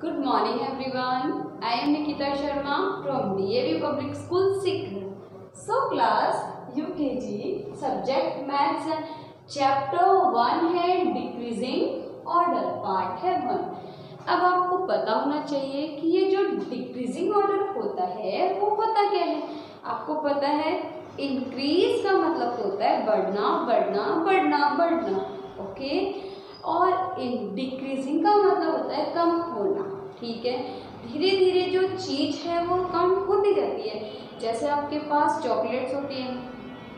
Good morning everyone. I am Nikita Sharma from DAV Public School Sikri. So class UKG subject maths chapter 1 है decreasing order part है 1। अब आपको पता होना चाहिए कि ये जो डिक्रीजिंग ऑर्डर होता है वो होता क्या है। आपको पता है इंक्रीज का मतलब होता है बढ़ना बढ़ना बढ़ना बढ़ना, ओके। और इन डिक्रीजिंग का मतलब होता है कम होना, ठीक है। धीरे धीरे जो चीज है वो कम होती जाती है। जैसे आपके पास चॉकलेट्स होती हैं,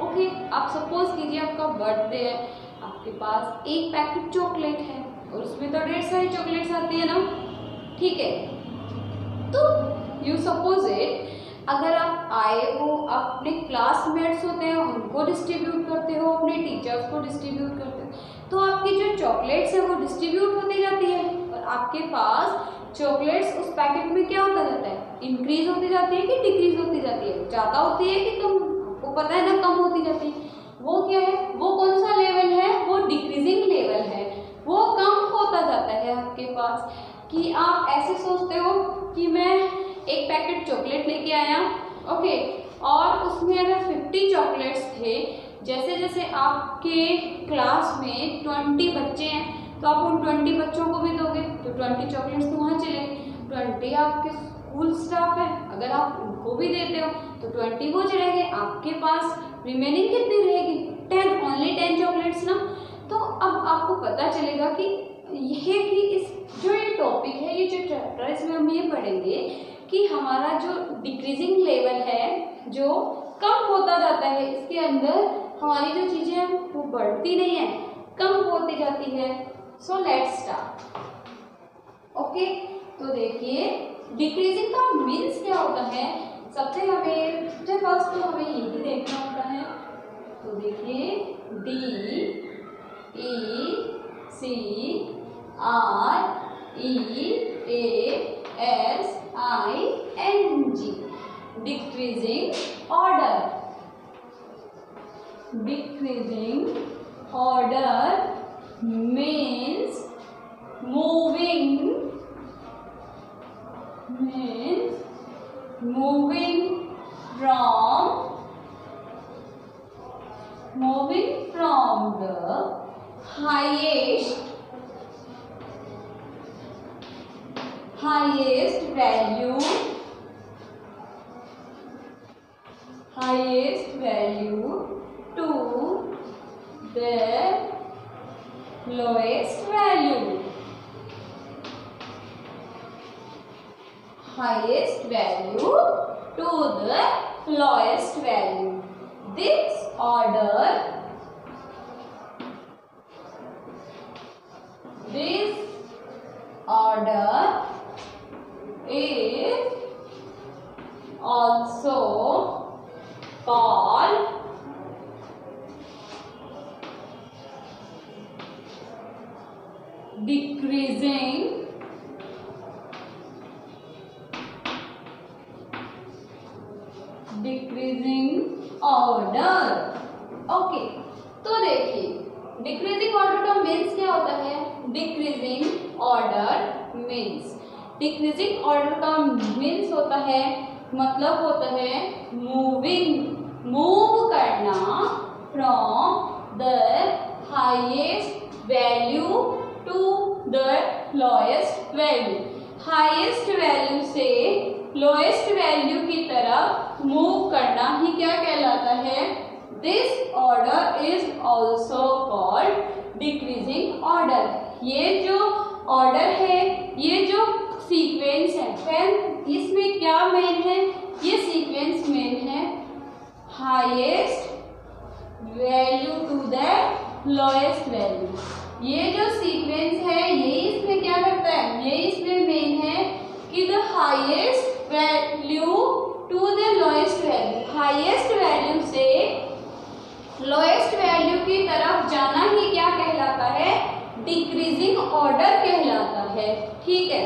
ओके। आप सपोज कीजिए आपका बर्थडे है, आपके पास एक पैकेट चॉकलेट है और उसमें तो ढेर सारी चॉकलेट्स आती है ना, ठीक है। तो यू सपोज इट, अगर आप आए हो अपने क्लासमेट्स होते हैं उनको डिस्ट्रीब्यूट करते हो, अपने टीचर्स को डिस्ट्रीब्यूट करते हो, तो आपकी जो चॉकलेट्स है वो डिस्ट्रीब्यूट होती जाती है और आपके पास चॉकलेट्स उस पैकेट में क्या होता जाता है, इंक्रीज होती जाती है कि डिक्रीज होती जाती है, ज़्यादा होती है कि कम, आपको पता है ना, कम होती जाती है। वो क्या है, वो कौन सा लेवल है, वो डिक्रीजिंग लेवल है, वो कम होता जाता है आपके पास। कि आप ऐसे सोचते हो कि मैं एक पैकेट चॉकलेट लेके आया, ओके, और उसमें अगर 50 चॉकलेट्स थे, जैसे जैसे आपके क्लास में 20 बच्चे हैं तो आप उन 20 बच्चों को भी दोगे तो 20 चॉकलेट्स तो वहाँ चले। 20 आपके स्कूल स्टाफ है, अगर आप उनको भी देते हो तो 20 वो चले गए, आपके पास रिमेनिंग कितनी रहेगी, 10, ओनली 10 चॉकलेट्स ना। तो अब आपको पता चलेगा कि यह कि इस जो ये टॉपिक है, ये जो चैप्टर है, इसमें हम ये पढ़ेंगे कि हमारा जो डिक्रीजिंग लेवल है, जो कम होता जाता है, इसके अंदर हमारी जो चीजें हैं वो बढ़ती नहीं है, कम होती जाती है। So let's start, okay. तो देखिए डिक्रीजिंग का मीन्स क्या होता है, सबसे फर्स्ट तो हमें ये भी देखना होता है। तो देखिए DECREASING, decreasing order. Decreasing order means moving from the highest value to the lowest value. Highest value to the lowest value. This order is also called decreasing order, okay. तो देखिए डिक्रीजिंग ऑर्डर का means क्या होता है, decreasing order का means होता है, मतलब होता है मूव करना from the highest value to the lowest value. Highest value से लोएस्ट वैल्यू की तरफ मूव करना ही क्या कहलाता है, this order is also called decreasing order. ये जो ऑर्डर है, ये जो सीक्वेंस है, फिर इसमें क्या मेन है, ये सीक्वेंस मेन है, highest value to the lowest value. ये जो सीक्वेंस है ये इसमें क्या करता है, ये इसमें मेन है कि the highest value to the lowest value, highest value से लोएस्ट वैल्यू की तरफ जाना ही क्या कहलाता है, डिक्रीजिंग ऑर्डर कहलाता है, ठीक है।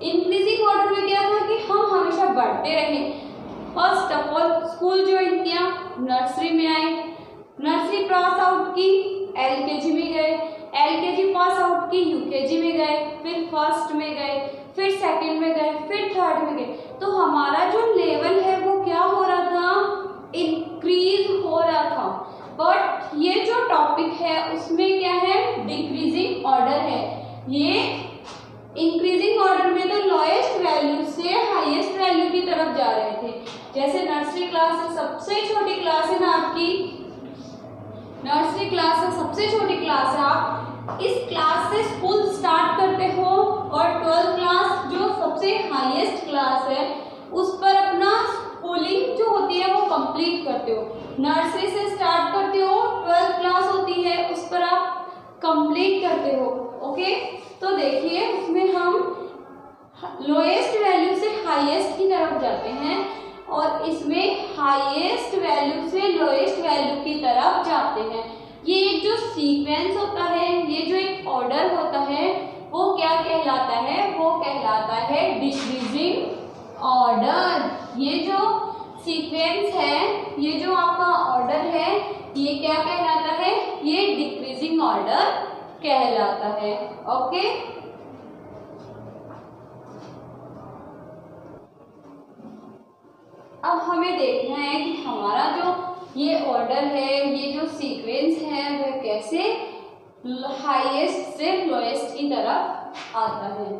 इंक्रीजिंग ऑर्डर में क्या था कि हम हमेशा बढ़ते रहे। First of all school join किया, नर्सरी में आए, नर्सरी पास आउट की, LKG में गए, LKG पास आउट की, UKG में गए, फिर फर्स्ट में गए, फिर में गए, फिर थर्ड में गए, तो हमारा जो लेवल है वो क्या हो रहा था, इंक्रीज हो रहा था। बट ये जो टॉपिक है उसमें क्या है, डिक्रीजिंग ऑर्डर है। ये इंक्रीजिंग ऑर्डर में तो लोएस्ट वैल्यू से हाईएस्ट वैल्यू की तरफ जा रहे थे। जैसे नर्सरी क्लास से सबसे छोटी क्लास है ना आपकी, नर्सरी क्लास से सबसे छोटी क्लास है, आप इस क्लास से स्कूल स्टार्ट करते हो और 12th क्लास जो सबसे हाईएस्ट क्लास है उस पर अपना स्कूलिंग जो होती है वो कंप्लीट करते हो। नर्सरी से स्टार्ट करते हो, 12th क्लास होती है उस पर आप कंप्लीट करते हो। ओके, तो देखिए उसमें हम लोएस्ट वैल्यू से हाईएस्ट की तरफ जाते हैं और इसमें हाईएस्ट वैल्यू से लोएस्ट वैल्यू की तरफ जाते हैं। ये एक जो सीक्वेंस होता है, ये जो एक ऑर्डर होता है वो क्या कहलाता है, वो कहलाता है डिक्रीजिंग ऑर्डर। ये जो सीक्वेंस है, ये जो आपका ऑर्डर है, ये क्या कहलाता है, ये डिक्रीजिंग ऑर्डर कहलाता है। ओके, अब हमें देखना है कि हमारा जो ये ऑर्डर है, ये जो सीक्वेंस है वह कैसे हाईएस्ट से लोएस्ट की तरफ आता है।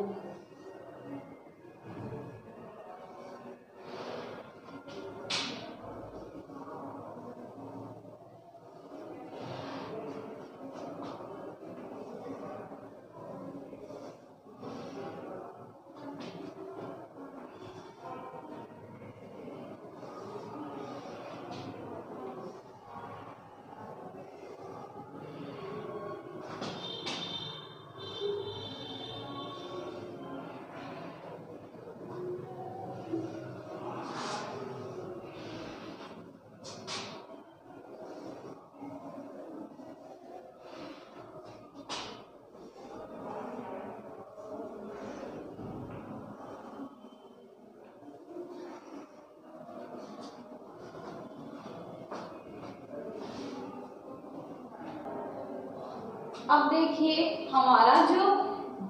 अब देखिए हमारा जो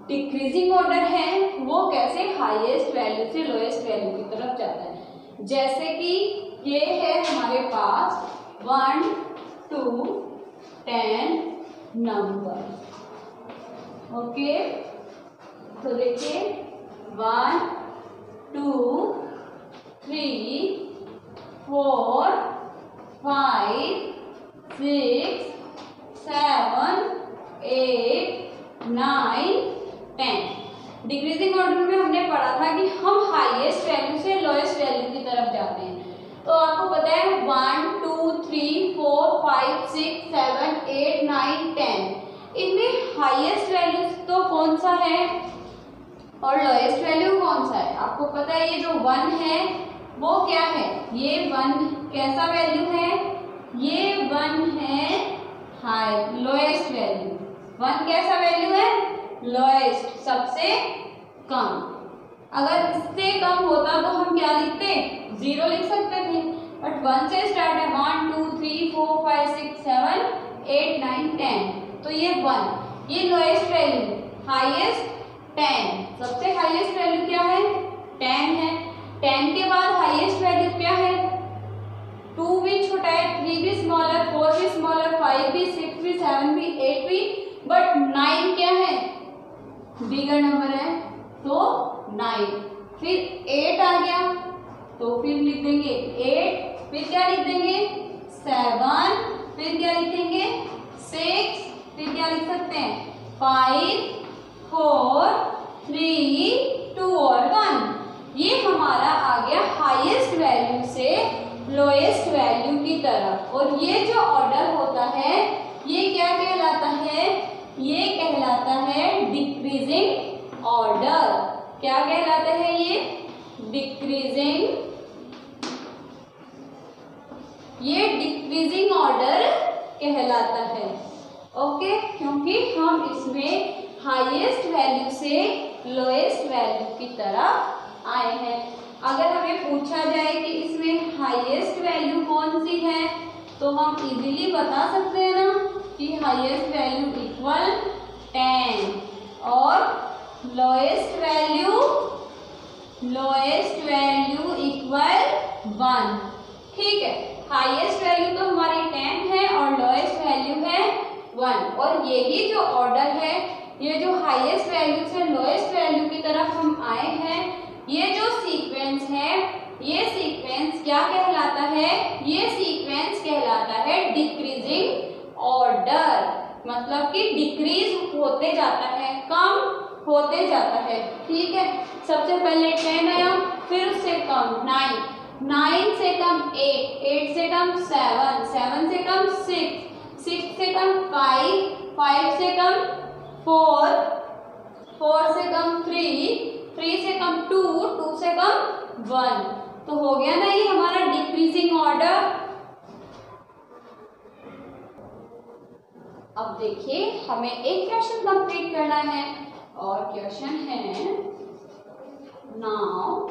डिक्रीजिंग ऑर्डर है वो कैसे हाईएस्ट वैल्यू से लोएस्ट वैल्यू की तरफ जाता है। जैसे कि ये है हमारे पास 1 2 10 नंबर। ओके, तो देखिए 1 2 3 4 5 6 7 8 9 10। डिक्रीजिंग ऑर्डर में हमने पढ़ा था कि हम हाईएस्ट वैल्यू से लोएस्ट वैल्यू की तरफ जाते हैं। तो आपको पता है 1 2 3 4 5 6 7 8 9 10, इनमें हाईएस्ट वैल्यू तो कौन सा है और लोएस्ट वैल्यू कौन सा है। आपको पता है ये जो 1 है वो क्या है, ये 1 कैसा वैल्यू है, ये 1 है हाई लोएस्ट वैल्यू। 1 कैसा वैल्यू है, लोएस्ट, सबसे कम। अगर इससे कम होता तो हम क्या लिखते, 0 लिख सकते थे, बट 1 से स्टार्ट है। 1 2 3 4 5 6 7 8 9 10, तो ये 1, ये लोएस्ट वैल्यू। हाईएस्ट 10, सबसे हाईएस्ट वैल्यू क्या है, 10 है। 10 के बाद हाईएस्ट वैल्यू क्या है, 2 भी छोटा है, 3 भी स्मॉलर, 4 भी स्मॉलर, 5 भी, 6 भी, 7 भी, 8 भी, बट 9 क्या है, बिगर नंबर है, तो 9। फिर 8 आ गया तो फिर लिख देंगे 8, फिर क्या लिख देंगे 7, फिर क्या लिखेंगे 6, फिर क्या लिख सकते हैं 5 4 3 2 और 1। ये हमारा आ गया हाईएस्ट वैल्यू से लोएस्ट वैल्यू की तरफ। और ये जो ऑर्डर होता है ये क्या कहलाता है, ये कहलाता है डिक्रीजिंग ऑर्डर। क्या कहलाता है ये, डिक्रीजिंग, ये डिक्रीजिंग ऑर्डर कहलाता है। ओके, क्योंकि हम इसमें हाईएस्ट वैल्यू से लोएस्ट वैल्यू की तरफ आए हैं। अगर हमें पूछा जाए कि इसमें हाईएस्ट वैल्यू कौन सी है तो हम इजीली बता सकते हैं ना कि हाईएस्ट वैल्यू इक्वल 10 और lowest value lowest value equal 1। ठीक है, हाईएस्ट वैल्यू तो हमारी 10 है और लोएस्ट वैल्यू है 1। और यही जो ऑर्डर है, ये जो हाईएस्ट वैल्यू से लोएस्ट वैल्यू की तरफ हम आए हैं, ये जो सीक्वेंस है, ये सीक्वेंस क्या कहलाता है? ये सीक्वेंस कहलाता है डिक्रीजिंग ऑर्डर। मतलब कि डिक्रीज होते जाता है, कम होते जाता है। ठीक है, सबसे पहले 10 आया, फिर उससे कम 9, 9 से कम 8, 8 से कम 7, 7 से कम 6, 6 से कम 5, 5 से कम 4, 4 से कम 3, 3 से कम 2, 2 से कम 1। तो हो गया ना ये हमारा डिक्रीजिंग ऑर्डर। अब देखिए, हमें एक क्वेश्चन कंप्लीट करना है और क्वेश्चन है, now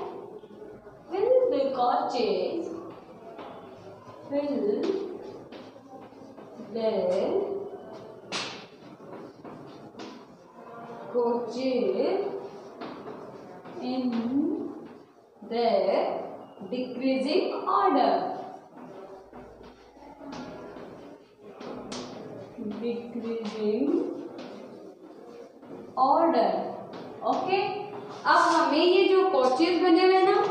fill the coaches, fill the coaches in the decreasing order. Decreasing order. Okay, अब हमें ये जो कोचेस बने हुए ना,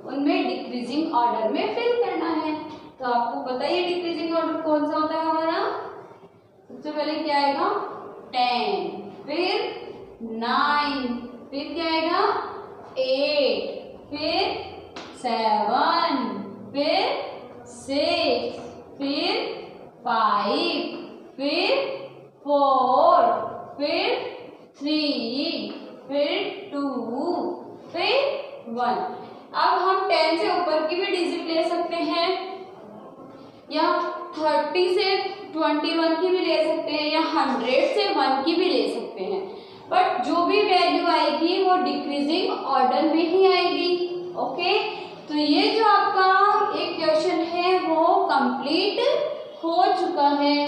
उनमें डिक्रीजिंग ऑर्डर में फिल करना है। तो आपको पता है ये डिक्रीजिंग ऑर्डर कौन सा होता है हमारा? सबसे पहले क्या आएगा? 10, फिर 9, फिर क्या आएगा? 8, फिर 7, फिर 6, फिर 5, फिर 4, फिर 3, फिर 2, फिर 1। अब हम 10 से ऊपर की भी डिजिट ले सकते हैं, या 30 से 21 की भी ले सकते हैं, या 100 से 1 की भी ले सकते हैं। बट जो भी वैल्यू आएगी वो डिक्रीजिंग ऑर्डर में ही आएगी। ओके, तो ये जो आपका एक क्वेश्चन है वो कंप्लीट हो चुका है।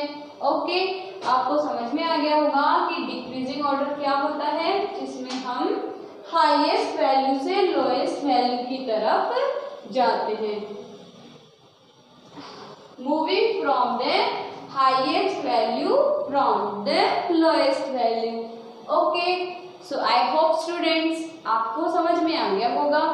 ओके, आपको समझ में आ गया होगा कि डिक्रीजिंग ऑर्डर क्या होता है, जिसमें हम हाईएस्ट वैल्यू से लोएस्ट वैल्यू की तरफ जाते हैं, moving from the highest value from the lowest value. Okay, so I hope students आपको समझ में आ गया होगा।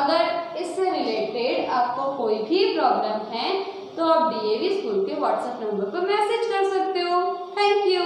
अगर इससे रिलेटेड आपको कोई भी प्रॉब्लम है तो आप डीएवी स्कूल के व्हाट्सएप नंबर पर मैसेज कर सकते हो। Thank you.